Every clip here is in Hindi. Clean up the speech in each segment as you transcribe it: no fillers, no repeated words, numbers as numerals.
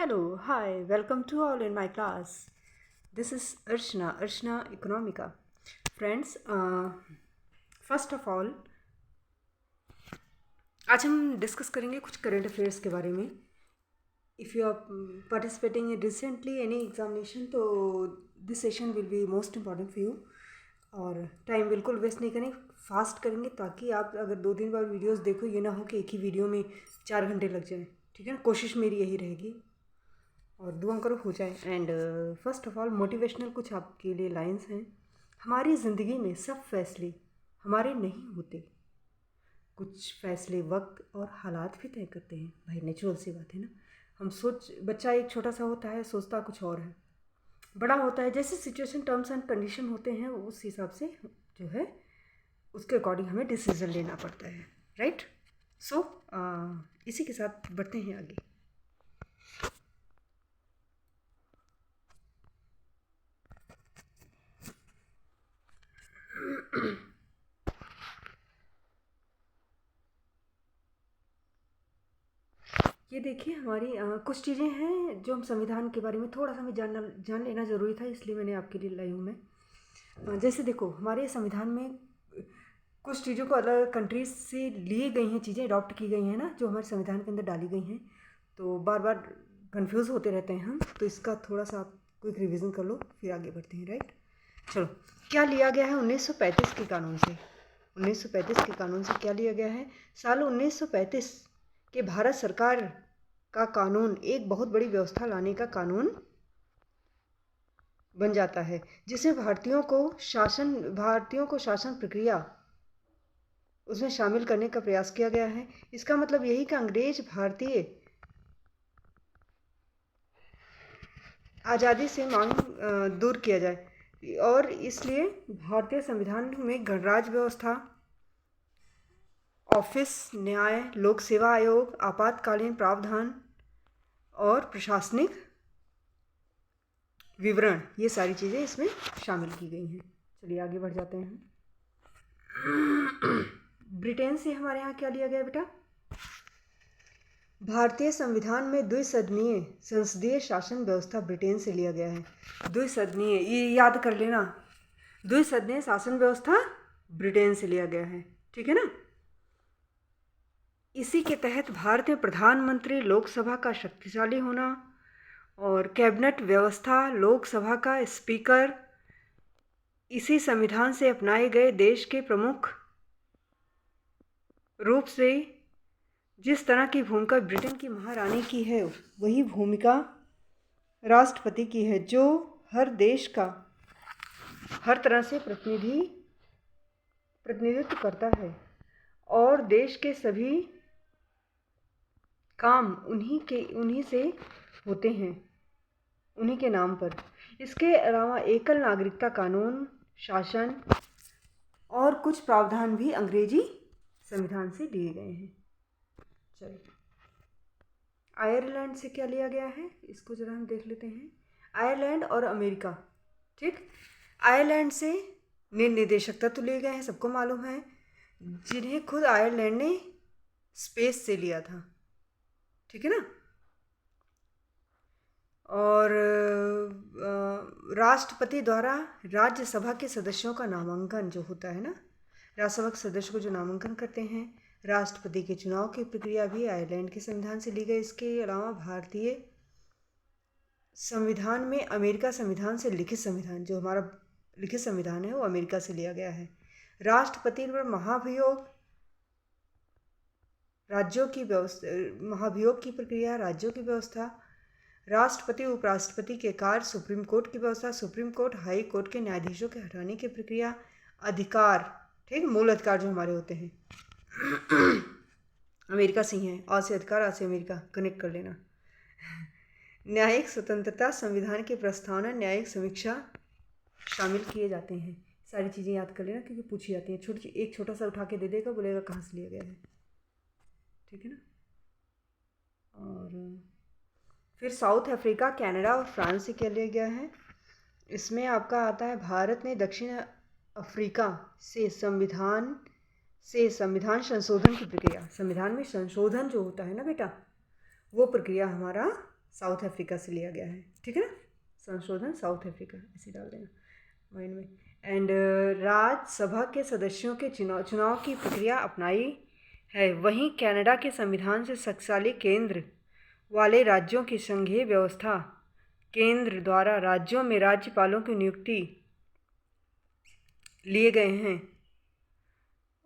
Hello, hi, welcome to all in my class. This is Archana Economica. Friends, first of all, आज हम डिस्कस करेंगे कुछ करंट अफेयर्स के बारे में. If you are participating in recently any examination तो this session will be most important for you. और टाइम बिल्कुल वेस्ट नहीं करेंगे, फास्ट करेंगे ताकि आप अगर 2-3 बार वीडियोस देखो ये ना हो कि एक ही वीडियो में 4 घंटे लग जाए. ठीक है ना, कोशिश मेरी यही रहेगी और दुआ करो हो जाए. And first of all motivational कुछ आपके लिए लाइंस हैं. हमारी ज़िंदगी में सब फैसले हमारे नहीं होते, कुछ फैसले वक्त और हालात भी तय करते हैं. भाई नेचुरल सी बात है ना. बच्चा एक छोटा सा होता है, सोचता कुछ और है. बड़ा होता है, जैसे सिचुएशन टर्म्स एंड कंडीशन होते हैं उस हिसाब से जो है उसके अकॉर्डिंग हमें डिसीज़न लेना पड़ता है. राइट. सो इसी के साथ बढ़ते हैं आगे. ये देखिए हमारी कुछ चीज़ें हैं जो हम संविधान के बारे में थोड़ा सा हमें जान लेना ज़रूरी था, इसलिए मैंने आपके लिए लाई हूँ मैं. जैसे देखो हमारे संविधान में कुछ चीज़ों को अलग कंट्रीज से लिए गई हैं, चीज़ें अडॉप्ट की गई हैं ना, जो हमारे संविधान के अंदर डाली गई हैं. तो बार बार कंफ्यूज होते रहते हैं हम, तो इसका थोड़ा सा आप क्विक रिवीजन कर लो फिर आगे बढ़ते हैं. राइट. चलो, क्या लिया गया है 1935 के कानून से. 1935 के कानून से क्या लिया गया है? साल 1935 के भारत सरकार का कानून एक बहुत बड़ी व्यवस्था लाने का कानून बन जाता है, जिसमें भारतीयों को शासन प्रक्रिया उसमें शामिल करने का प्रयास किया गया है. इसका मतलब यही कि अंग्रेज भारतीय आज़ादी से मांग दूर किया जाए, और इसलिए भारतीय संविधान में गणराज्य व्यवस्था, ऑफिस, न्याय, लोक सेवा आयोग, आपातकालीन प्रावधान और प्रशासनिक विवरण, ये सारी चीज़ें इसमें शामिल की गई हैं. चलिए आगे बढ़ जाते हैं. ब्रिटेन से हमारे यहाँ क्या लिया गया बेटा? भारतीय संविधान में द्विसदनीय संसदीय शासन व्यवस्था ब्रिटेन से लिया गया है. द्विसदनीय, ये याद कर लेना, द्विसदनीय शासन व्यवस्था ब्रिटेन से लिया गया है. ठीक है ना. इसी के तहत भारत में प्रधानमंत्री, लोकसभा का शक्तिशाली होना और कैबिनेट व्यवस्था, लोकसभा का स्पीकर, इसी संविधान से अपनाए गए देश के प्रमुख रूप से जिस तरह की भूमिका ब्रिटेन की महारानी की है वही भूमिका राष्ट्रपति की है, जो हर देश का हर तरह से प्रतिनिधित्व करता है और देश के सभी काम उन्हीं से होते हैं, उन्हीं के नाम पर. इसके अलावा एकल नागरिकता कानून, शासन और कुछ प्रावधान भी अंग्रेजी संविधान से लिए गए हैं. चलिए, आयरलैंड से क्या लिया गया है इसको जरा हम देख लेते हैं. आयरलैंड और अमेरिका. ठीक. आयरलैंड से निर्देशक तत्व लिए गए हैं, सबको मालूम है, जिन्हें खुद आयरलैंड ने स्पेस से लिया था. ठीक है ना. और राष्ट्रपति द्वारा राज्यसभा के सदस्यों का नामांकन जो होता है ना, राज्यसभा के सदस्य को जो नामांकन करते हैं, राष्ट्रपति के चुनाव की प्रक्रिया भी आयरलैंड के संविधान से ली गई. इसके अलावा भारतीय संविधान में अमेरिका संविधान से लिखित संविधान, जो हमारा लिखित संविधान है वो अमेरिका से लिया गया है. राष्ट्रपति पर महाभियोग की प्रक्रिया, राज्यों की व्यवस्था, राष्ट्रपति उपराष्ट्रपति के कार्य, सुप्रीम कोर्ट की व्यवस्था, सुप्रीम कोर्ट, हाई कोर्ट के न्यायाधीशों के हटाने की प्रक्रिया, अधिकार, ठीक, मूल अधिकार जो हमारे होते हैं अमेरिका से ही हैं. और से अधिकार, आज से अमेरिका, कनेक्ट कर लेना. न्यायिक स्वतंत्रता, संविधान के प्रस्तावना, न्यायिक समीक्षा शामिल किए जाते हैं. सारी चीज़ें याद कर लेना क्योंकि पूछी जाती हैं. एक छोटा सा उठा के दे देगा, बोलेगा कहाँ से लिया गया है. ठीक है ना. और फिर साउथ अफ्रीका, कनाडा और फ्रांस से क्या लिया गया है? इसमें आपका आता है, भारत ने दक्षिण अफ्रीका से संविधान संशोधन की प्रक्रिया, संविधान में संशोधन जो होता है ना बेटा, वो प्रक्रिया हमारा साउथ अफ्रीका से लिया गया है, ठीक है ना। संशोधन साउथ अफ्रीका ऐसे डाल देना माइंड में। एंड राज्यसभा के सदस्यों के चुनाव की प्रक्रिया अपनाई है। वहीं कनाडा के संविधान से शक्तिशाली केंद्र वाले राज्यों की संघीय व्यवस्था, केंद्र द्वारा राज्यों में राज्यपालों की नियुक्ति लिए गए हैं।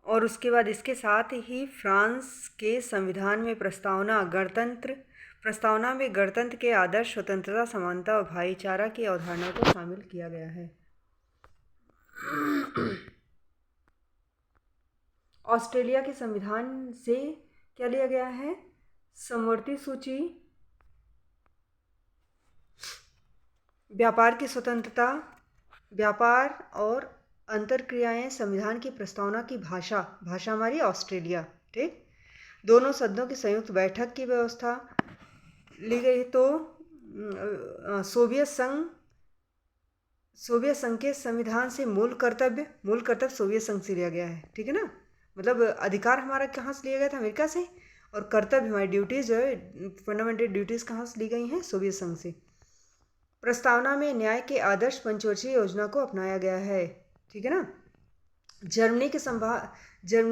और उसके बाद इसके साथ ही फ्रांस के संविधान में प्रस्तावना में गणतंत्र के आदर्श, स्वतंत्रता, समानता और भाईचारा की अवधारणा को शामिल किया गया है। ऑस्ट्रेलिया के संविधान से क्या लिया गया है? समवर्ती सूची, व्यापार की स्वतंत्रता, व्यापार और अंतरक्रियाएं, संविधान की प्रस्तावना की भाषा हमारी ऑस्ट्रेलिया, ठीक। दोनों सदनों की संयुक्त बैठक की व्यवस्था ली गई। तो सोवियत संघ के संविधान से मूल कर्तव्य सोवियत संघ से लिया गया है, ठीक है ना। मतलब अधिकार हमारा कहाँ से लिया गया था? अमेरिका से। और कर्तव्य, हमारी ड्यूटीज़ जो है, फंडामेंटल ड्यूटीज़ कहाँ से ली गई हैं? सोवियत संघ से। प्रस्तावना में न्याय के आदर्श पंचवर्षीय योजना को अपनाया गया है, ठीक है ना। जर्मनी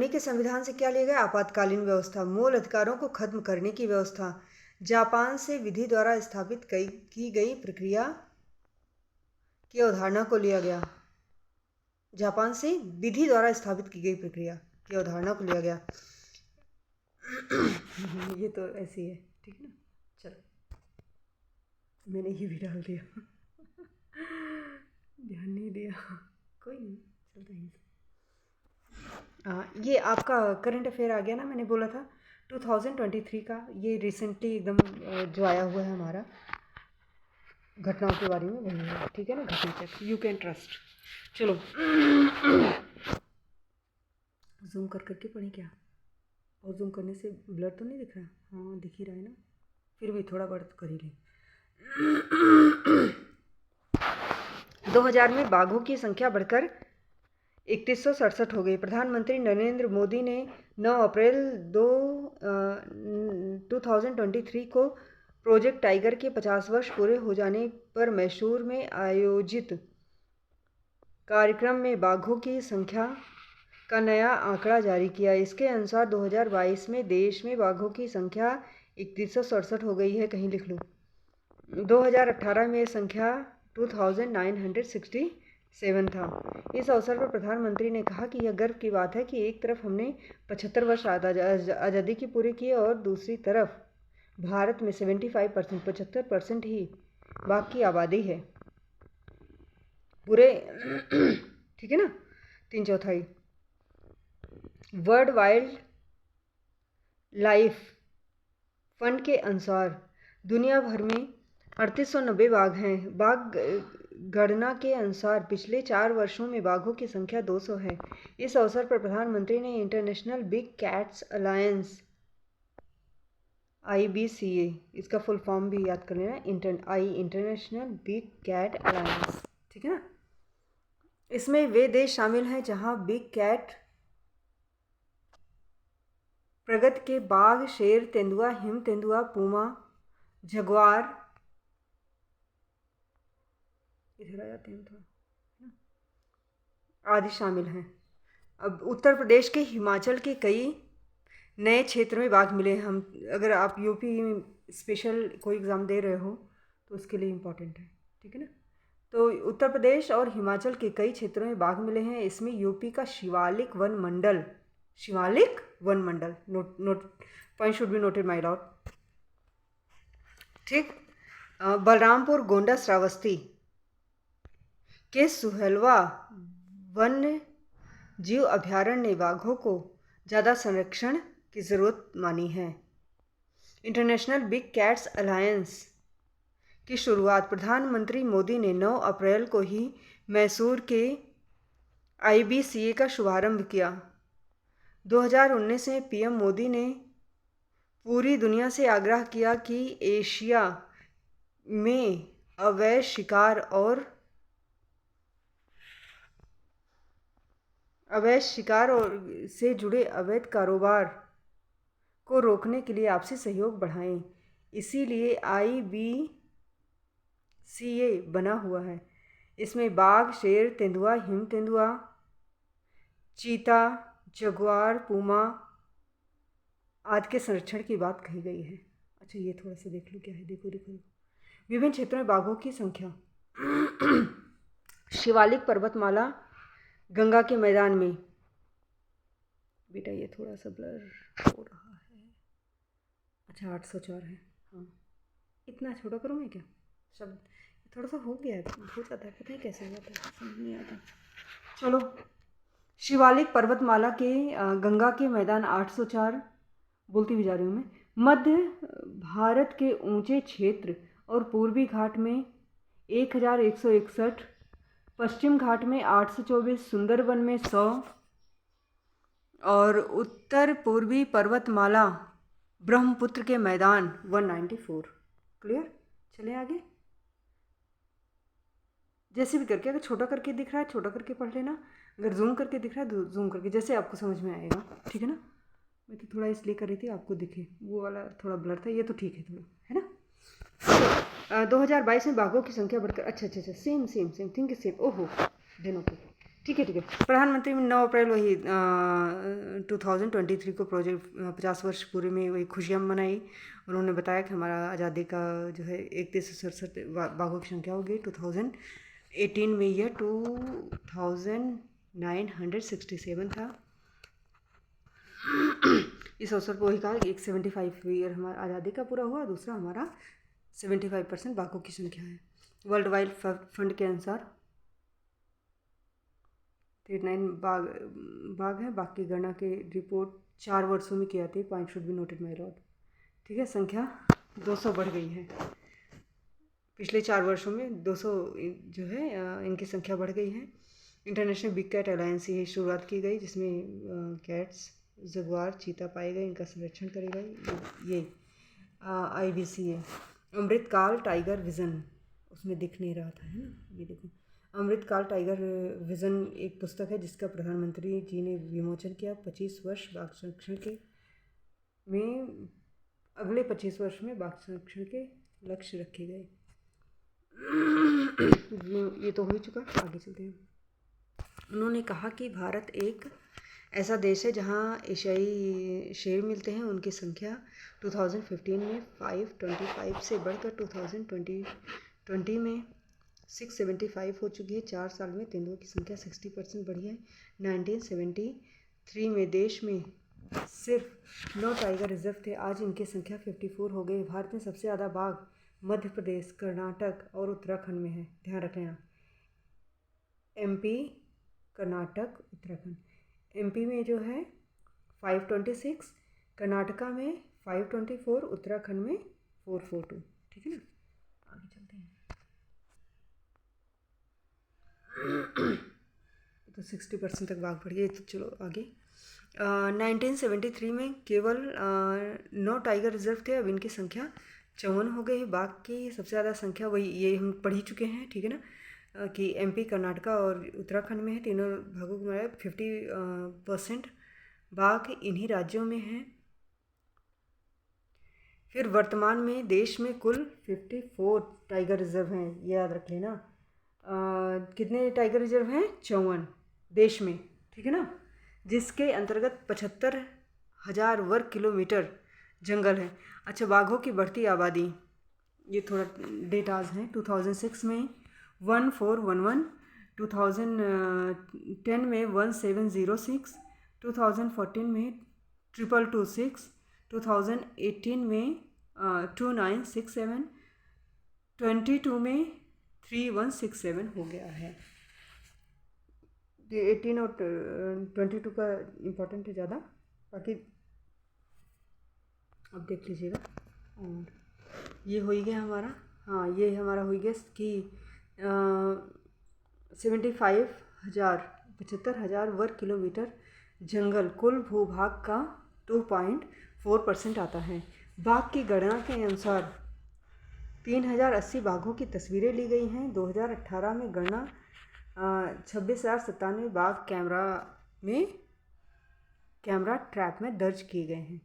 के संविधान से क्या लिया गया? आपातकालीन व्यवस्था, मूल अधिकारों को खत्म करने की व्यवस्था। जापान से विधि द्वारा स्थापित की गई प्रक्रिया की अवधारणा को लिया गया। जापान से विधि द्वारा स्थापित की गई प्रक्रिया की अवधारणा को लिया गया। ये तो ऐसी है, ठीक है ना। चलो, मैंने ये भी डाल दिया। ध्यान नहीं दिया, कोई नहीं, चलता ही। ये आपका करंट अफेयर आ गया ना, मैंने बोला था 2023 का। ये रिसेंटली एकदम जो आया हुआ है हमारा घटनाओं के बारे में, वही है, ठीक है ना। घटी तक यू कैन ट्रस्ट। चलो जूम कर करके पढ़ें क्या? और जूम करने से ब्लर तो नहीं दिख रहा? हाँ, दिख ही रहा है ना। फिर भी थोड़ा बड़ा तो कर ही लें। 2000 में बाघों की संख्या बढ़कर 3167 हो गई। प्रधानमंत्री नरेंद्र मोदी ने 9 अप्रैल 2023 को प्रोजेक्ट टाइगर के 50 वर्ष पूरे हो जाने पर मैसूर में आयोजित कार्यक्रम में बाघों की संख्या का नया आंकड़ा जारी किया। इसके अनुसार 2022 में देश में बाघों की संख्या 3167 हो गई है। कहीं लिख लो। 2018 में संख्या 2967 था। इस अवसर पर प्रधानमंत्री ने कहा कि यह गर्व की बात है कि एक तरफ हमने 75 वर्ष आज़ादी की पूरी की और दूसरी तरफ भारत में 75% ही बाघ की आबादी है पूरे, ठीक है ना, 3/4। वर्ल्ड वाइल्ड लाइफ फंड के अनुसार दुनिया भर में 3890 बाघ हैं। बाघ गणना के अनुसार पिछले 4 वर्षों में बाघों की संख्या 200 है। इस अवसर पर प्रधानमंत्री ने international big cats alliance IBCA, इसका फुल फॉर्म भी याद कर लेना, इंटरनेशनल बिग कैट अलायंस, ठीक है ना। इसमें वे देश शामिल हैं जहां बिग कैट प्रगति के बाघ, शेर, तेंदुआ, हिम तेंदुआ, पूमा, जगुआर, इधर आ जाते हैं थोड़ा, आदि शामिल हैं। अब उत्तर प्रदेश के, हिमाचल के कई नए क्षेत्र में बाघ मिले हैं। हम, अगर आप यूपी स्पेशल कोई एग्ज़ाम दे रहे हो तो उसके लिए इम्पोर्टेंट है, ठीक है ना। तो उत्तर प्रदेश और हिमाचल के कई क्षेत्रों में बाघ मिले हैं। इसमें यूपी का Shivalik one Mandal, note point should be noted my Lord, ठीक। बलरामपुर, गोंडा, श्रावस्ती के सुहेलवा वन्य जीव अभयारण्य ने बाघों को ज़्यादा संरक्षण की ज़रूरत मानी है। इंटरनेशनल बिग कैट्स अलायंस की शुरुआत प्रधानमंत्री मोदी ने 9 अप्रैल को ही मैसूर के IBCA का शुभारंभ किया। 2019 में PM मोदी ने पूरी दुनिया से आग्रह किया कि एशिया में अवैध शिकार और से जुड़े अवैध कारोबार को रोकने के लिए आपसी सहयोग बढ़ाएं। इसीलिए IBCA बना हुआ है। इसमें बाघ, शेर, तेंदुआ, हिम तेंदुआ, चीता, जगुआर, पूमा आदि के संरक्षण की बात कही गई है। अच्छा, ये थोड़ा सा देख लो क्या है। देखो विभिन्न क्षेत्रों में बाघों की संख्या। शिवालिक पर्वतमाला, गंगा के मैदान में। बेटा ये थोड़ा सा ब्लर हो रहा है। अच्छा 804 है। हाँ, इतना छोटा करूँ मैं क्या? शब्द थोड़ा सा हो जाता है, पता है कैसे होता है, समझ नहीं आता। चलो, शिवालिक पर्वतमाला के गंगा के मैदान 804 बोलती भी जा रही हूँ मैं। मध्य भारत के ऊंचे क्षेत्र और पूर्वी घाट में 1161, पश्चिम घाट में 824, सुंदरवन में 100 और उत्तर पूर्वी पर्वतमाला ब्रह्मपुत्र के मैदान 194। क्लियर? चले आगे। जैसे भी करके, अगर छोटा करके दिख रहा है छोटा करके पढ़ लेना, अगर जूम करके दिख रहा है जूम करके, जैसे आपको समझ में आएगा। ठीक है ना? मैं तो थोड़ा इसलिए कर रही थी आपको दिखे, वो वाला थोड़ा ब्लर था, ये तो ठीक है थोड़ा, है ना? 2022 में बाघों की संख्या बढ़कर अच्छा सेम थिंक सेम। ओहो दिन ओके, ठीक है। प्रधानमंत्री 9 अप्रैल वही 2023 को प्रोजेक्ट 50 वर्ष पूरे में वही खुशियाँ मनाई। उन्होंने बताया कि हमारा आज़ादी का जो है 3167 बाघों की संख्या होगी। 2018 में यह 2967 था। इस अवसर पर वही कहा कि एक 75 ईयर हमारा आज़ादी का पूरा हुआ, दूसरा हमारा 75% बाघों की संख्या है। वर्ल्ड वाइल्ड फंड के अनुसार 39 बाघ है। बाघ की गणना की रिपोर्ट 4 वर्षों में की जाती है। Point should be noted my Lord. ठीक है, संख्या 200 बढ़ गई है पिछले 4 वर्षों में। 200 जो है इनकी संख्या बढ़ गई है। इंटरनेशनल बिग कैट अलायंस की शुरुआत की गई, जिसमें कैट्स, जगुआर, चीता पाए गए। इनका संरक्षण करेगा ये IBCA। अमृतकाल टाइगर विजन उसमें दिख नहीं रहा था, है ना? ये देखो, अमृतकाल टाइगर विजन एक पुस्तक है जिसका प्रधानमंत्री जी ने विमोचन किया। 25 वर्ष बाघ संरक्षण के में अगले 25 वर्ष में बाघ संरक्षण के लक्ष्य रखे गए। ये तो हो चुका, आगे चलते हैं। उन्होंने कहा कि भारत एक ऐसा देश है जहां एशियाई शेर मिलते हैं। उनकी संख्या 2015 में 525 से बढ़कर 2020 में 675 हो चुकी है। 4 साल में तेंदुओं की संख्या 60% बढ़ी है। 1973 में देश में सिर्फ 9 टाइगर रिजर्व थे, आज इनकी संख्या 54 हो गई। भारत में सबसे ज़्यादा बाघ मध्य प्रदेश, कर्नाटक और उत्तराखंड में है। ध्यान रखना, MP, कर्नाटक, उत्तराखंड। MP में जो है 526, कर्नाटका में 524, उत्तराखंड में 442। ठीक है ना? आगे चलते हैं। तो 60% तक बाघ बढ़ गए। तो चलो आगे। 1973 में केवल 9 टाइगर रिजर्व थे, अब इनकी संख्या 54 हो गई है। बाघ की सबसे ज़्यादा संख्या वही ये हम पढ़ ही चुके हैं। ठीक है ना? कि MP, कर्नाटका और उत्तराखंड में है। तीनों भागों में 50% बाघ इन्हीं राज्यों में हैं। फिर वर्तमान में देश में कुल 54 टाइगर रिजर्व हैं, ये याद रख लेना। कितने टाइगर रिजर्व हैं? 54 देश में। ठीक है ना? जिसके अंतर्गत 75,000 वर्ग किलोमीटर जंगल है। अच्छा, बाघों की बढ़ती आबादी, ये थोड़ा डेटाज हैं। 2006 में 1411, 2010 में 1706, 2014 में 2226, 2018 में 2967, 22 में 3167 हो गया है। ये 18 और 22 का इम्पोर्टेंट है ज़्यादा, बाकी अब देख लीजिएगा। और ये हो ही गया हमारा। हाँ, ये हमारा हो गया कि 75,000 वर्ग किलोमीटर जंगल कुल भूभाग का 2.4% आता है। बाघ की गणना के अनुसार 3080 बाघों की तस्वीरें ली गई हैं। 2018 में गणना 26,097 बाघ कैमरा ट्रैप में दर्ज किए गए हैं।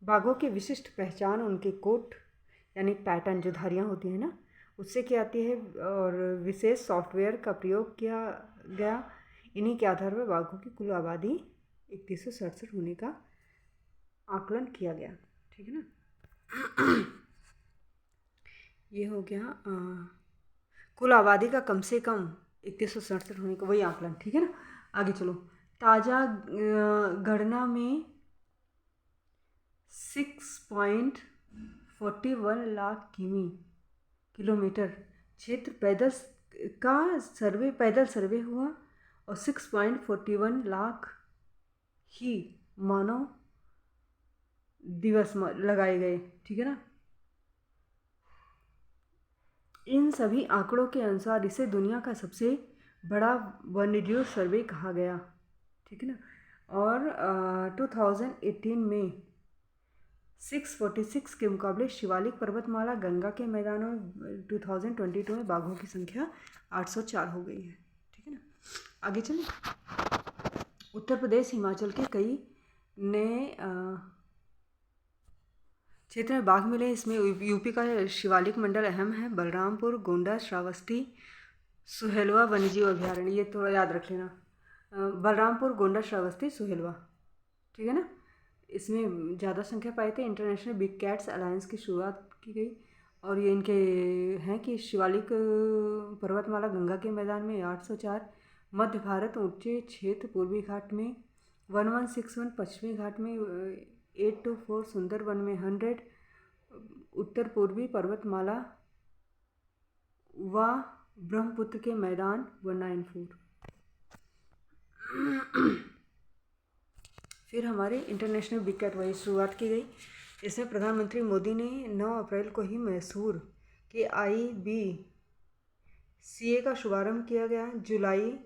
बाघों की विशिष्ट पहचान उनके कोट यानी पैटर्न जो धारियाँ होती हैं ना, उससे क्या आती है, और विशेष सॉफ्टवेयर का प्रयोग किया गया। इन्हीं के आधार पर बाघों की कुल आबादी 3167 होने का आकलन किया गया। ठीक है ना। ये हो गया कुल आबादी का कम से कम 3167 होने का वही आकलन। ठीक है ना। आगे चलो। ताज़ा गणना में 6.41 लाख किलोमीटर क्षेत्र पैदल सर्वे हुआ, और 6.41 लाख ही मानव दिवस लगाए गए। ठीक है ना। इन सभी आंकड़ों के अनुसार इसे दुनिया का सबसे बड़ा वन्यजीव सर्वे कहा गया। ठीक है ना। और 2018 में 646 के मुकाबले शिवालिक पर्वतमाला गंगा के मैदानों में 2022 में बाघों की संख्या 804 हो गई है। ठीक है ना। आगे चलें। उत्तर प्रदेश हिमाचल के कई नए क्षेत्र में बाघ मिले। इसमें यूपी का शिवालिक मंडल अहम है। बलरामपुर, गोंडा, श्रावस्ती, सुहेलवा वन्यजीव अभयारण्य, ये थोड़ा याद रख लेना। बलरामपुर, गोंडा, श्रावस्ती, सुहेलवा। ठीक है ना। इसमें ज़्यादा संख्या पाई थे। इंटरनेशनल बिग कैट्स अलायंस की शुरुआत की गई, और ये इनके हैं कि शिवालिक पर्वतमाला गंगा के मैदान में 804, मध्य भारत ऊंचे क्षेत्र पूर्वी घाट में 1161, पश्चिमी घाट में 824, सुंदरवन में 100, उत्तर पूर्वी पर्वतमाला व ब्रह्मपुत्र के मैदान 194। फिर हमारे इंटरनेशनल बिग कैट वही शुरुआत की गई। इसमें प्रधानमंत्री मोदी ने 9 अप्रैल को ही मैसूर के IBCA का शुभारंभ किया गया। जुलाई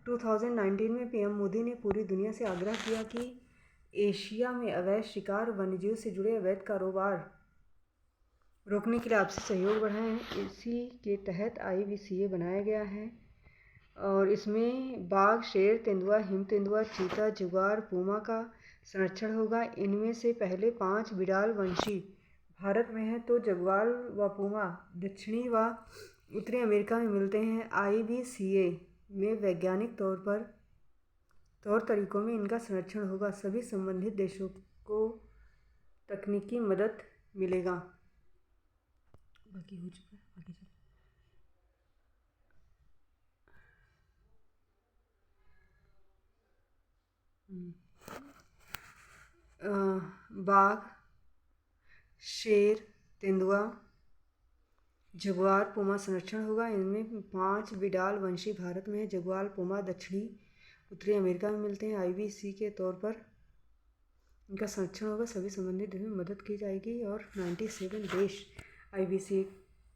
2019 में पीएम मोदी ने पूरी दुनिया से आग्रह किया कि एशिया में अवैध शिकार, वन्यजीव से जुड़े अवैध कारोबार रोकने के लिए आपसी सहयोग बढ़ाएं। इसी के तहत IBCA बनाया गया है, और इसमें बाघ, शेर, तेंदुआ, हिम तेंदुआ, चीता, जगुआर, पूमा का संरक्षण होगा। इनमें से पहले 5 बिडाल वंशी भारत में है, तो जगुआर व पूमा दक्षिणी व उत्तरी अमेरिका में मिलते हैं। IBCA में वैज्ञानिक तौर तरीकों में इनका संरक्षण होगा। सभी संबंधित देशों को तकनीकी मदद मिलेगा। बाकी हो चुका है, आगे चलो। बाघ, शेर, तेंदुआ, जगुआर, पूमा संरक्षण होगा। इनमें 5 बिडाल वंशी भारत में है। जगुआर, पूमा दक्षिणी उत्तरी अमेरिका में मिलते हैं। IBC के तौर पर इनका संरक्षण होगा। सभी संबंधित देशों में मदद की जाएगी, और 97 देश IBC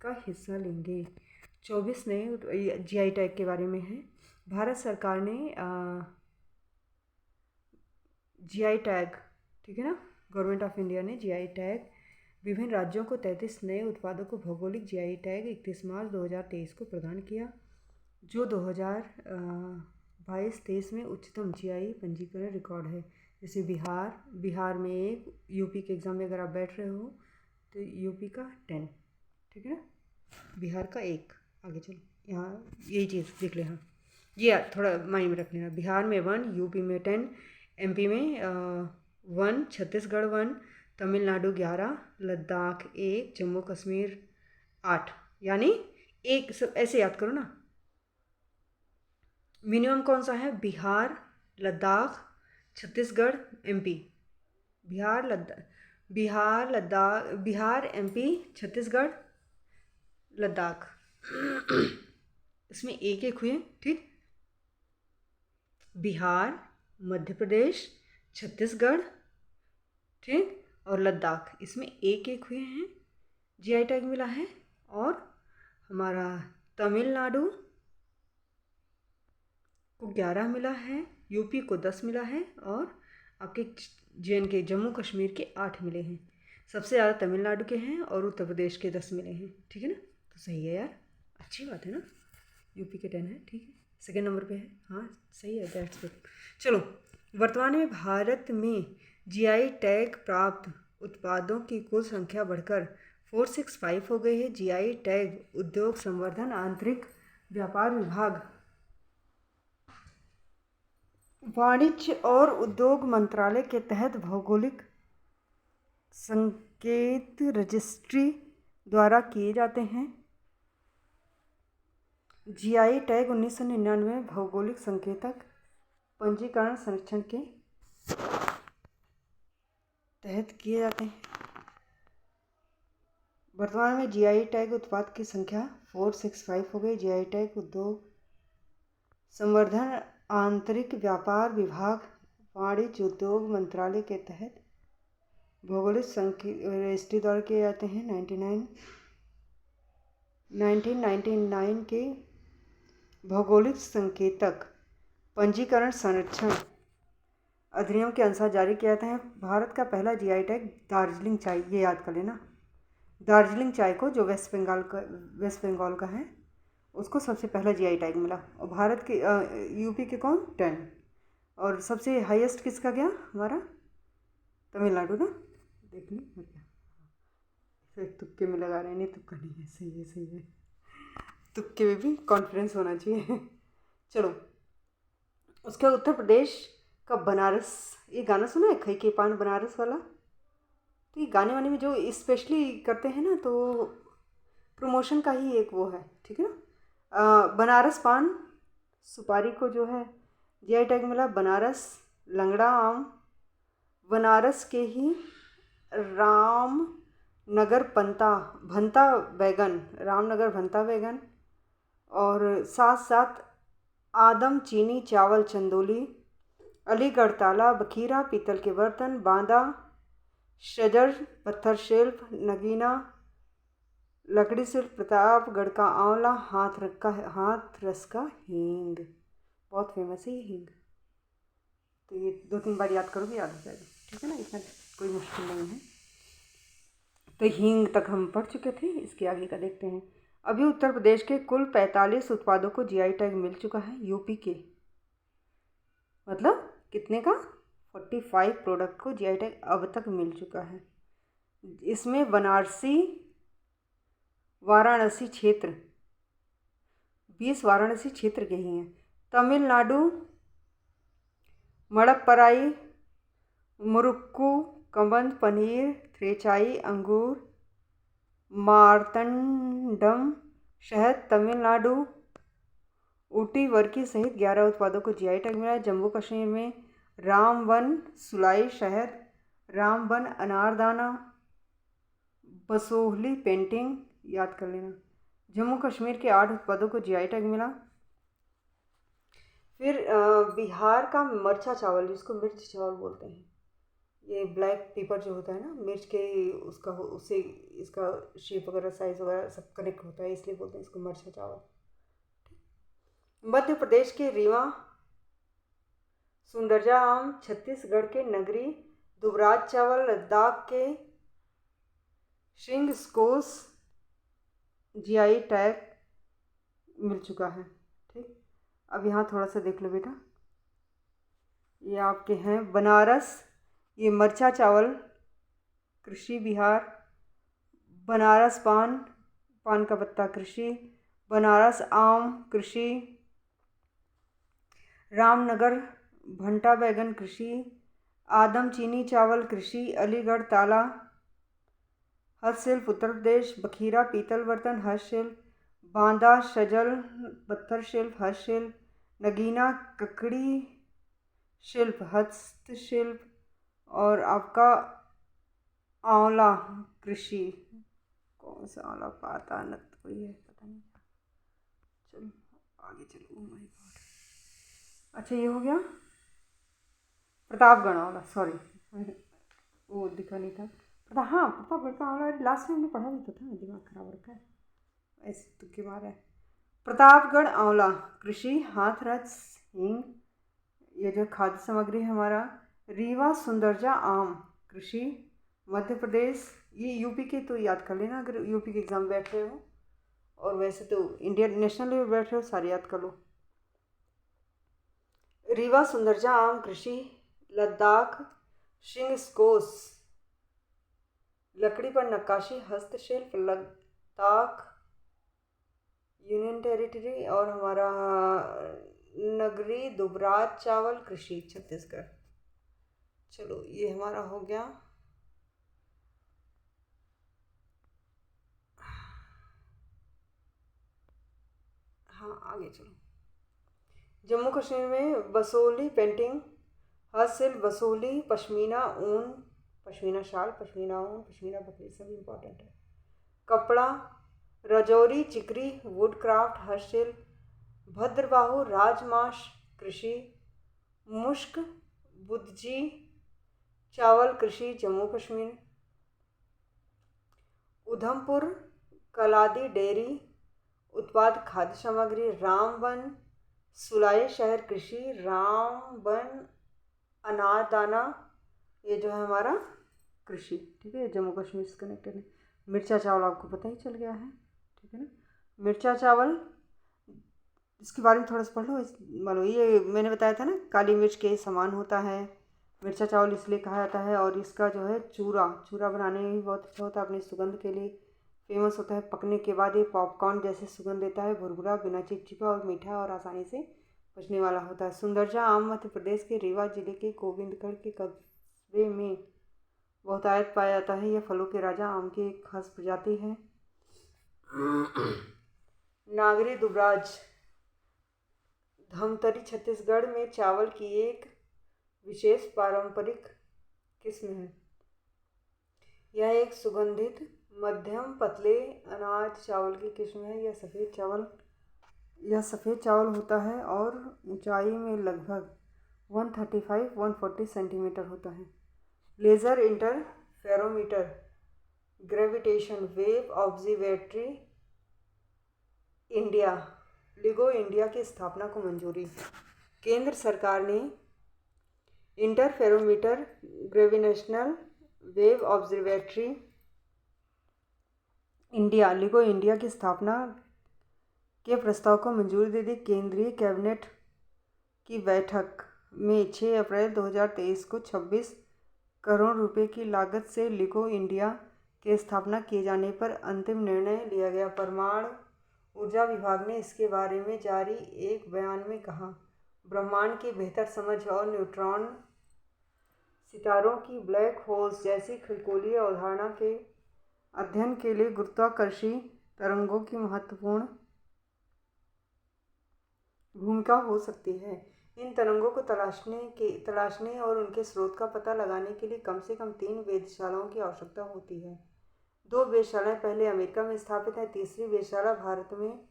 का हिस्सा लेंगे। 24 नए GI टैग के बारे में है। भारत सरकार ने GI टैग, ठीक है ना, गवर्नमेंट ऑफ इंडिया ने GI टैग विभिन्न राज्यों को 33 नए उत्पादों को भौगोलिक GI टैग 31 मार्च 2023 को प्रदान किया, जो 2022-23 में उच्चतम GI पंजीकरण रिकॉर्ड है। जैसे बिहार में 1, यूपी के एग्ज़ाम में अगर आप बैठ रहे हो तो यूपी का 10, ठीक है ना, बिहार का 1। आगे चलो, यहाँ यही चीज़ देख ले। हाँ, ये थोड़ा माइंड में रख लेना। बिहार में 1, यूपी में 10, MP में 1, छत्तीसगढ़ 1, तमिलनाडु 11, लद्दाख 1, जम्मू कश्मीर 8। यानी एक सब ऐसे याद करो ना। मिनिमम कौन सा है? बिहार, लद्दाख, छत्तीसगढ़, MP। बिहार, MP, छत्तीसगढ़, लद्दाख। इसमें एक एक हुए, ठीक। बिहार, मध्य प्रदेश, छत्तीसगढ़, ठीक, और लद्दाख, इसमें एक एक हुए हैं, GI टैग मिला है। और हमारा तमिलनाडु को 11 मिला है, यूपी को 10 मिला है, और आपके JNK जम्मू कश्मीर के 8 मिले हैं। सबसे ज़्यादा तमिलनाडु के हैं, और उत्तर प्रदेश के 10 मिले हैं, ठीक है ना। तो सही है यार, अच्छी बात है ना। यूपी के 10 है, ठीक है, सेकेंड नंबर पे है। हाँ सही है, दैट्स गुड। चलो, वर्तमान में भारत में GI टैग प्राप्त उत्पादों की कुल संख्या बढ़कर 465 हो गई है। जीआई टैग उद्योग संवर्धन आंतरिक व्यापार विभाग, वाणिज्य और उद्योग मंत्रालय के तहत भौगोलिक संकेत रजिस्ट्री द्वारा किए जाते हैं। जीआई टैग 1999 भौगोलिक संकेतक पंजीकरण संरक्षण के तहत किए जाते हैं। वर्तमान में जीआई टैग उत्पाद की संख्या 465 हो गई। जीआई टैग उद्योग संवर्धन आंतरिक व्यापार विभाग, वाणिज्य उद्योग मंत्रालय के तहत भौगोलिक रजिस्ट्री द्वारा किए जाते हैं। 1999 के भौगोलिक संकेतक पंजीकरण संरक्षण अधिनियम के अनुसार जारी किया जाता है। भारत का पहला जीआई टैग दार्जिलिंग चाय, ये याद कर लेना, दार्जिलिंग चाय को जो वेस्ट बंगाल का है उसको सबसे पहला जीआई टैग मिला। और भारत के यूपी के कौन 10, और सबसे हाईएस्ट किसका गया हमारा तमिलनाडु ना, देख ली एक तुक्के में लगा रहे हैं, नहीं तुक्का नहीं है, सही है सही है, तुक्के में भी कॉन्फिडेंस होना चाहिए। चलो, उसके उत्तर प्रदेश का बनारस, ये गाना सुना है खई के पान बनारस वाला, तो ये गाने वाने में जो स्पेशली करते हैं ना, तो प्रमोशन का ही एक वो है, ठीक है ना। बनारस पान सुपारी को जो है जीआई टैग मिला। बनारस लंगड़ा आम, बनारस के ही रामनगर भंता बैगन, रामनगर भंता बैगन, और साथ साथ आदम चीनी चावल चंदौली, अलीगढ़ ताला, बखीरा पीतल के बर्तन, बांदा शजर पत्थर शिल्प, नगीना लकड़ी शिल्प, प्रतापगढ़ का आंवला, हाथरस का हींग, बहुत फेमस है ये हींग। तो ये 2-3 बार याद करोगे, याद हो जाएगा, ठीक है ना, इतना कोई मुश्किल नहीं है। तो हींग तक हम पढ़ चुके थे, इसके आगे का देखते हैं। अभी उत्तर प्रदेश के कुल 45 उत्पादों को जीआई टैग मिल चुका है। यूपी के मतलब कितने का 45 प्रोडक्ट को जीआई टैग अब तक मिल चुका है। इसमें वाराणसी क्षेत्र 20 वाराणसी क्षेत्र के ही हैं। तमिलनाडु मड़प्पराई, मुरुक्कू, कमंद, पनीर, थ्रेचाई, अंगूर, मार्तंडम, शहद, तमिलनाडु ऊटी वर्की सहित 11 उत्पादों को जीआई टैग मिला है। जम्मू कश्मीर में रामवन सुलाई शहद, रामवन अनारदाना, बसोहली पेंटिंग, याद कर लेना। जम्मू कश्मीर के 8 उत्पादों को जीआई टैग मिला। फिर बिहार का मरचा चावल, जिसको मिर्च चावल बोलते हैं, ये ब्लैक पेपर जो होता है ना, मिर्च के उससे इसका शेप वगैरह साइज वगैरह सब कनेक्ट होता है, इसलिए बोलते हैं इसको मरचा चावल। मध्य प्रदेश के रीवा सुंदरजा आम, छत्तीसगढ़ के नगरी दुबराज चावल, लद्दाख के शिंग स्कोस जीआई टैग मिल चुका है। ठीक, अब यहाँ थोड़ा सा देख लो बेटा, ये आपके हैं बनारस, ये मरचा चावल कृषि बिहार, बनारस पान का पत्ता कृषि, बनारस आम कृषि, रामनगर भंटा बैगन कृषि, आदम चीनी चावल कृषि, अलीगढ़ ताला हस्तशिल्प उत्तर प्रदेश, बखीरा पीतल बर्तन हस्तशिल्प, बांदा शजल पत्थर शिल्प हस्तशिल्प, नगीना ककड़ी शिल्प हस्तशिल्प, और आपका आंवला कृषि, कौन सा आंवला पाता नत कोई है पता नहीं। चलो आगे चलो, ओह माय गॉड, अच्छा ये हो गया प्रतापगढ़ आंवला, सॉरी वो दिखा नहीं था। हाँ प्रतापगढ़ का आंवला लास्ट में हमने पढ़ा भी तो था, दिमाग खराब रखा है ऐसे तुक्के मारा है। प्रतापगढ़ आंवला कृषि, हाथरस हींग, ये जो खाद्य सामग्री है हमारा। रीवा सुंदरजा आम कृषि मध्य प्रदेश, ये यूपी के, तो याद कर लेना अगर यूपी के एग्ज़ाम बैठ रहे हो, और वैसे तो इंडियन नेशनल लेवल बैठ रहे हो, सारे याद कर लो। रीवा सुंदरजा आम कृषि, लद्दाख शिंग स्कोस लकड़ी पर नक्काशी, हस्तशिल्प, लद्दाख यूनियन टेरिटरी, और हमारा नगरी दुबराज चावल कृषि छत्तीसगढ़। चलो ये हमारा हो गया। हाँ आगे चलो। जम्मू कश्मीर में बसोली पेंटिंग, हस्तशिल्प, बसोली, पश्मीना ऊन, पश्मीना शाल, पश्मीना ऊन, पश्मीना बकरी, सभी इम्पोर्टेंट है। कपड़ा, रजौरी, चिकरी, वुड क्राफ्ट, हस्तशिल्प, भद्रबाहु, राजमाश कृषि, मुश्क, बुदजी चावल कृषि जम्मू कश्मीर। उधमपुर, कलादी डेयरी उत्पाद खाद्य सामग्री, रामबन सुलाई शहर कृषि, रामबन अनारदाना, ये जो है हमारा कृषि। ठीक है, जम्मू कश्मीर से कनेक्टेड है। मिर्चा चावल आपको पता ही चल गया है, ठीक है ना। मिर्चा चावल, इसके बारे में थोड़ा सा पढ़ लो। मानो ये मैंने बताया था ना, काली मिर्च के समान होता है। मिर्चा चावल इसलिए कहा जाता है। और इसका जो है चूरा बनाने में भी बहुत अच्छा होता है, अपनी सुगंध के लिए फेमस होता है। पकने के बाद ये पॉपकॉर्न जैसे सुगंध देता है, भुरभुरा, बिना चिपचिपा और मीठा और आसानी से पचने वाला होता है। सुंदरजा आम मध्य प्रदेश के रीवा जिले के गोविंदगढ़ के कस्बे में बहुतायत पाया जाता है। यह फलों के राजा आम की एक खास प्रजाति है। नागरी दुबराज धमतरी छत्तीसगढ़ में चावल की एक विशेष पारंपरिक किस्म है। यह एक सुगंधित मध्यम पतले अनाज चावल की किस्म है। यह सफ़ेद चावल होता है और ऊंचाई में लगभग 135-140 सेंटीमीटर होता है। Laser interferometer gravitation wave observatory India लिगो India की स्थापना को मंजूरी। केंद्र सरकार ने interferometer gravitational wave observatory India लिगो India की स्थापना के प्रस्ताव को मंजूरी दे दी। केंद्रीय कैबिनेट की बैठक में 6 अप्रैल 2023 को 26 करोड़ रुपए की लागत से लिगो इंडिया के स्थापना किए जाने पर अंतिम निर्णय लिया गया। परमाणु ऊर्जा विभाग ने इसके बारे में जारी एक बयान में कहा, ब्रह्मांड की बेहतर समझ और न्यूट्रॉन, सितारों की ब्लैक होल्स जैसी खगोलीय अवधारणा के अध्ययन के लिए गुरुत्वाकर्षी तरंगों की महत्वपूर्ण भूमिका हो सकती है। इन तरंगों को तलाशने और उनके स्रोत का पता लगाने के लिए कम से कम 3 वेधशालाओं की आवश्यकता होती है। 2 वेधशालाएं पहले अमेरिका में स्थापित हैं। तीसरी वेधशाला भारत में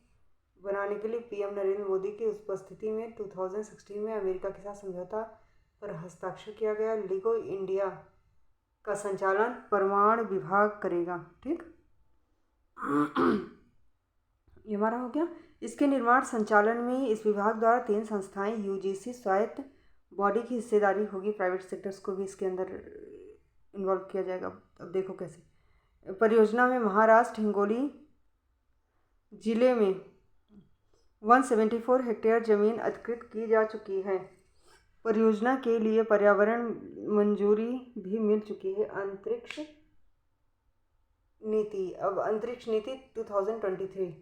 बनाने के लिए पीएम नरेंद्र मोदी की उपस्थिति में 2016 में अमेरिका के साथ समझौता पर हस्ताक्षर किया गया। लिगो इंडिया का संचालन परमाणु विभाग करेगा। ठीक, ये हमारा हो गया। इसके निर्माण संचालन में इस विभाग द्वारा 3 संस्थाएं, यूजीसी स्वायत्त बॉडी की हिस्सेदारी होगी। प्राइवेट सेक्टर्स को भी इसके अंदर इन्वॉल्व किया जाएगा। अब देखो कैसे। परियोजना में महाराष्ट्र हिंगोली जिले में 174 हेक्टेयर जमीन अधिकृत की जा चुकी है। परियोजना के लिए पर्यावरण मंजूरी भी मिल चुकी है। अंतरिक्ष नीति, अब अंतरिक्ष नीति 2023।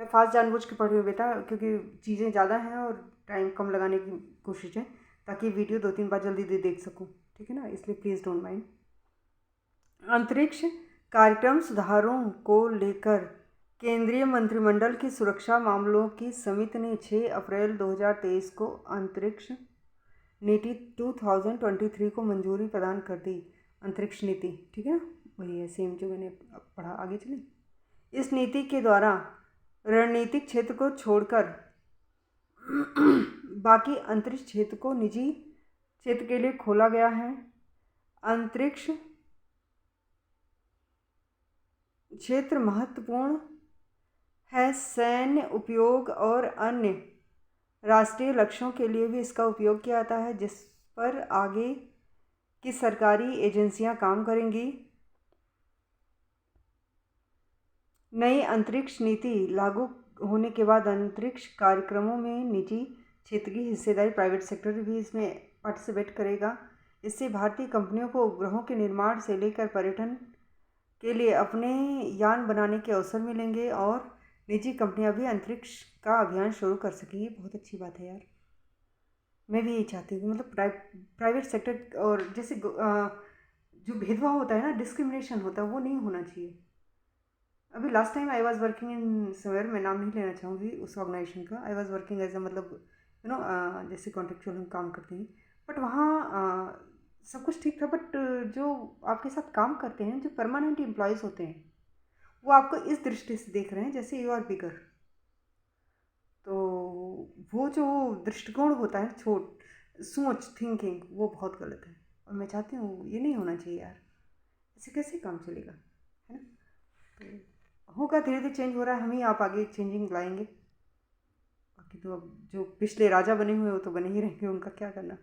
मैं फास्ट जानबूझ के पढ़ रही हूँ बेटा, क्योंकि चीज़ें ज़्यादा हैं और टाइम कम लगाने की कोशिश है, ताकि वीडियो 2-3 बार जल्दी देख सकूँ, ठीक है ना, इसलिए प्लीज़ डोंट माइंड। अंतरिक्ष कार्यक्रम सुधारों को लेकर केंद्रीय मंत्रिमंडल की सुरक्षा मामलों की समिति ने 6 अप्रैल 2023 को अंतरिक्ष नीति 2023 को मंजूरी प्रदान कर दी। अंतरिक्ष नीति, ठीक है, वही है सेम जो मैंने पढ़ा। आगे चलें। इस नीति के द्वारा रणनीतिक क्षेत्र को छोड़कर बाकी अंतरिक्ष क्षेत्र को निजी क्षेत्र के लिए खोला गया है। अंतरिक्ष क्षेत्र महत्वपूर्ण है सैन्य उपयोग और अन्य राष्ट्रीय लक्ष्यों के लिए भी इसका उपयोग किया जाता है, जिस पर आगे की सरकारी एजेंसियां काम करेंगी। नई अंतरिक्ष नीति लागू होने के बाद अंतरिक्ष कार्यक्रमों में निजी क्षेत्र की हिस्सेदारी, प्राइवेट सेक्टर भी इसमें पार्टिसिपेट करेगा। इससे भारतीय कंपनियों को उपग्रहों के निर्माण से लेकर पर्यटन के लिए अपने यान बनाने के अवसर मिलेंगे और निजी कंपनियां भी अंतरिक्ष का अभियान शुरू कर सकेंगी। बहुत अच्छी बात है यार, मैं भी यही चाहती हूँ। मतलब प्राइवेट सेक्टर और जैसे जो भेदभाव होता है ना, डिस्क्रिमिनेशन होता है, वो नहीं होना चाहिए। अभी last time I was working in सवेयर, मैं नाम नहीं लेना चाहूँगी उस ऑर्गेनाइजेशन का। I was working as a, मतलब जैसे कॉन्ट्रेक्चुअल हम काम करते हैं, बट वहाँ सब कुछ ठीक था। बट जो आपके साथ काम करते हैं, जो परमानेंट एम्प्लॉयज़ होते हैं, वो आपको इस दृष्टि से देख रहे हैं जैसे यू आर बिगर। तो वो जो दृष्टिकोण होता है, सोच, थिंकिंग, वो बहुत गलत है। और मैं चाहती हूँ ये नहीं होना चाहिए यार, ऐसे कैसे काम चलेगा, है ना। तो होगा, धीरे धीरे चेंज हो रहा है, हम ही आप आगे चेंजिंग लाएंगे। बाकी तो अब जो पिछले राजा बने हुए वो तो बने ही रहेंगे, उनका क्या करना,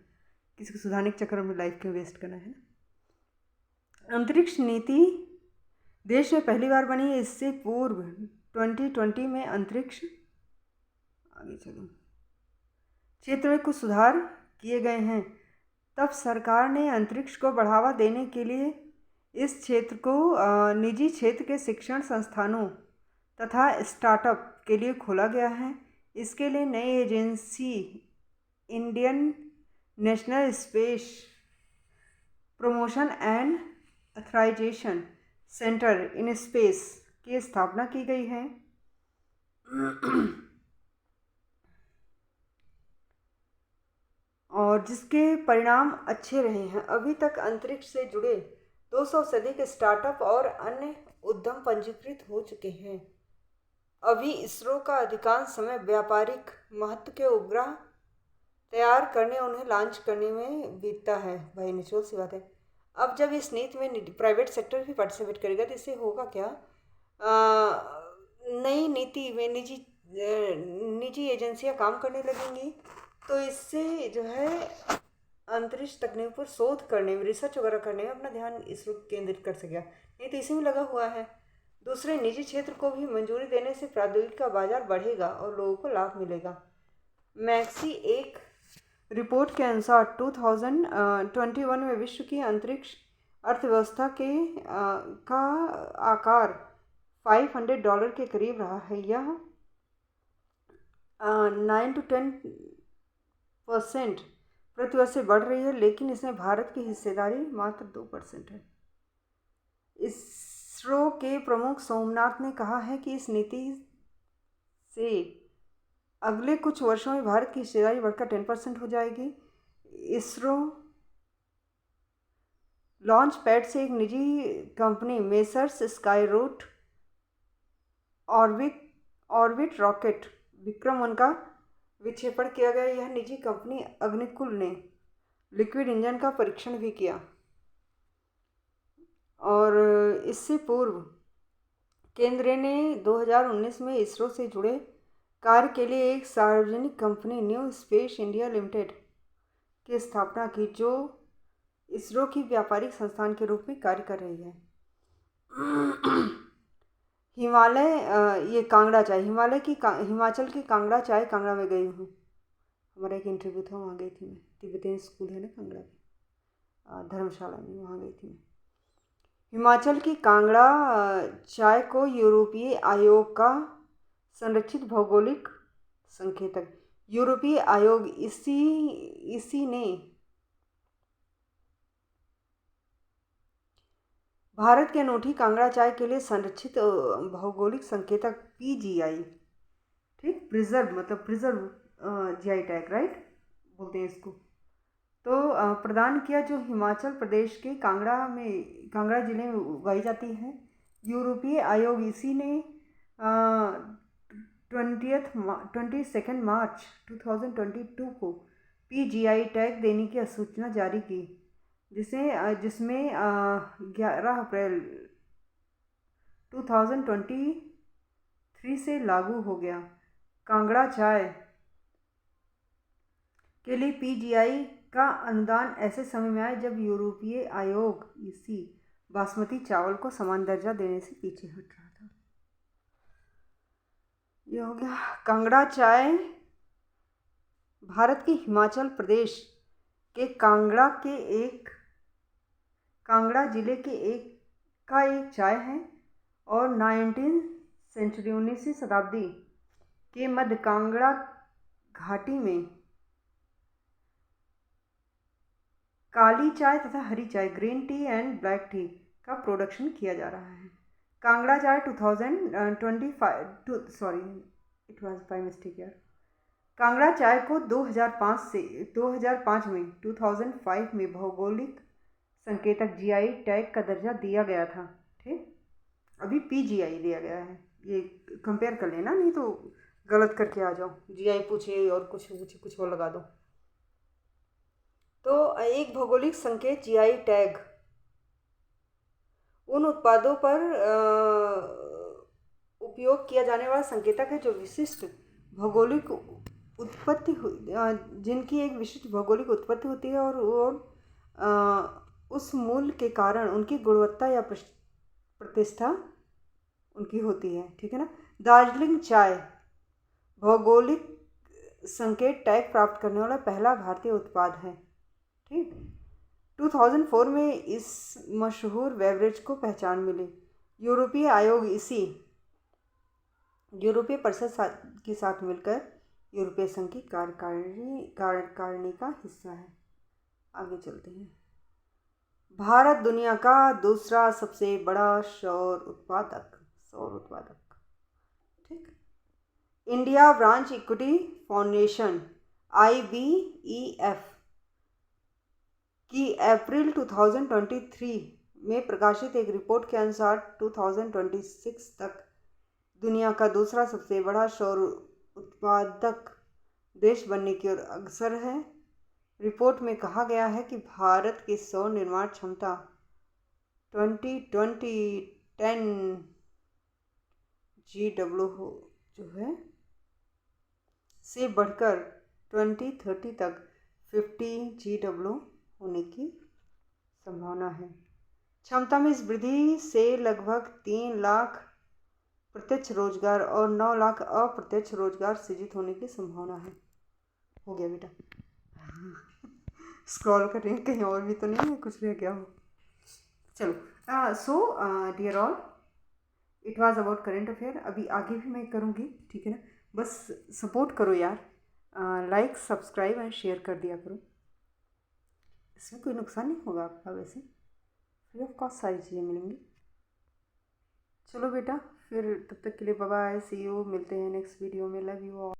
किसी को सुधारने के चक्कर में लाइफ क्यों वेस्ट करना, है ना। अंतरिक्ष नीति देश में पहली बार बनी है। इससे पूर्व 2020 में अंतरिक्ष आगे चलो क्षेत्र में कुछ सुधार किए गए हैं। तब सरकार ने अंतरिक्ष को बढ़ावा देने के लिए इस क्षेत्र को निजी क्षेत्र के शिक्षण संस्थानों तथा स्टार्टअप के लिए खोला गया है। इसके लिए नई agency Indian national space promotion and authorisation centre in space की स्थापना की गई है। और जिसके परिणाम अच्छे रहे हैं। अभी तक अंतरिक्ष से जुड़े 200 से अधिक स्टार्टअप और अन्य उद्यम पंजीकृत हो चुके हैं। अभी इसरो का अधिकांश समय व्यापारिक महत्व के उपग्रह तैयार करने, उन्हें लॉन्च करने में बीतता है। भाई नेचुरल सी बात है। अब जब इस नीति में प्राइवेट सेक्टर भी पार्टिसिपेट करेगा तो इससे होगा क्या, नई नीति में निजी एजेंसियां काम करने लगेंगी। तो इससे जो है अंतरिक्ष तकनीक पर शोध करने में, रिसर्च वगैरह करने में अपना ध्यान इसरो केंद्रित कर सकेगा। नहीं तो इसी में लगा हुआ है। दूसरे निजी क्षेत्र को भी मंजूरी देने से प्रौद्योगिकी का बाजार बढ़ेगा और लोगों को लाभ मिलेगा। मैक्सी एक रिपोर्ट के अनुसार 2021 में विश्व की अंतरिक्ष अर्थव्यवस्था का आकार $500 के करीब रहा है। यह 9 to 10% प्रतिवर्ष से बढ़ रही है, लेकिन इसमें भारत की हिस्सेदारी मात्र 2% है। इसरो के प्रमुख सोमनाथ ने कहा है कि इस नीति से अगले कुछ वर्षों में भारत की हिस्सेदारी बढ़कर 10% हो जाएगी। इसरो लॉन्च पैड से एक निजी company messrs Skyroot orbit rocket Vikram का विक्षेपण किया गया। यह निजी कंपनी अग्निकुल ने लिक्विड इंजन का परीक्षण भी किया। और इससे पूर्व केंद्र ने 2019 में इसरो से जुड़े कार्य के लिए एक सार्वजनिक company new space India limited की स्थापना की, जो इसरो की व्यापारिक संस्थान के रूप में कार्य कर रही है। ये कांगड़ा चाय, हिमाचल की कांगड़ा चाय, कांगड़ा में गई हूँ। हमारा एक इंटरव्यू था, वहाँ गई थी मैं। तिब्बतियन स्कूल है ना कांगड़ा में, धर्मशाला में, वहाँ गई थी मैं। हिमाचल की कांगड़ा चाय को यूरोपीय आयोग का संरक्षित भौगोलिक संकेतक, यूरोपीय आयोग इसी ने भारत की अनूठी कांगड़ा चाय के लिए संरक्षित भौगोलिक संकेतक PGI, ठीक, प्रिजर्व GI टैग, राइट बोलते हैं इसको, तो प्रदान किया, जो हिमाचल प्रदेश के कांगड़ा जिले में उगाई जाती है। यूरोपीय आयोग इसी ने 22 मार्च 2022 को PGI टैग देने की अधिसूचना जारी की, जिसमें 11 अप्रैल 2023 से लागू हो गया। कांगड़ा चाय के लिए PGI का अनुदान ऐसे समय में आया जब यूरोपीय आयोग इसी बासमती चावल को समान दर्जा देने से पीछे हट रहा था। ये हो गया कांगड़ा चाय। भारत के हिमाचल प्रदेश के कांगड़ा जिले के एक का एक चाय है और 19वीं शताब्दी के मध्य कांगड़ा घाटी में काली चाय तथा हरी चाय green tea and black T का प्रोडक्शन किया जा रहा है। कांगड़ा चाय 2025 sorry it was by mistake यार। कांगड़ा चाय को 2005 में भौगोलिक संकेतक जीआई टैग का दर्जा दिया गया था। ठीक, अभी पीजीआई दिया गया है। ये कंपेयर कर लेना, नहीं तो गलत करके आ जाओ, जीआई पूछे और कुछ और लगा दो। तो एक भौगोलिक संकेत जीआई टैग उन उत्पादों पर उपयोग किया जाने वाला संकेतक है जो विशिष्ट भौगोलिक उत्पत्ति जिनकी एक विशिष्ट भौगोलिक उत्पत्ति होती है और उस मूल के कारण उनकी गुणवत्ता या प्रतिष्ठा उनकी होती है। ठीक है ना। दार्जिलिंग चाय भौगोलिक संकेत टैग प्राप्त करने वाला पहला भारतीय उत्पाद है। ठीक, 2004 में इस मशहूर बेवरेज को पहचान मिली। यूरोपीय आयोग इसी यूरोपीय परिषद के साथ मिलकर यूरोपीय संघ की कार्यकारिणी का हिस्सा है। आगे चलते हैं। भारत दुनिया का दूसरा सबसे बड़ा सौर उत्पादक। ठीक, India branch equity foundation IBEF की अप्रैल 2023 में प्रकाशित एक रिपोर्ट के अनुसार 2026 तक दुनिया का दूसरा सबसे बड़ा सौर उत्पादक देश बनने की ओर अग्रसर है। रिपोर्ट में कहा गया है कि भारत की सौर निर्माण क्षमता 10 GW जो है से बढ़कर 2030 तक 50 GW होने की संभावना है। क्षमता में इस वृद्धि से लगभग 3 लाख प्रत्यक्ष रोजगार और 9 लाख अप्रत्यक्ष रोजगार सृजित होने की संभावना है। हो गया बेटा। स्क्रॉल कर रहे हैं, कहीं और भी तो नहीं है, कुछ रह गया हो। चलो, so dear all, it was about current affair. अभी आगे भी मैं करूँगी, ठीक है ना। बस सपोर्ट करो यार, लाइक सब्सक्राइब एंड शेयर कर दिया करो। इसमें कोई नुकसान नहीं होगा आपका, वैसे फ्री ऑफ कॉस्ट सारी चीज़ें मिलेंगी। चलो बेटा, फिर तब तक के लिए बाय बाय, सी यू, मिलते हैं नेक्स्ट वीडियो में। Love you all.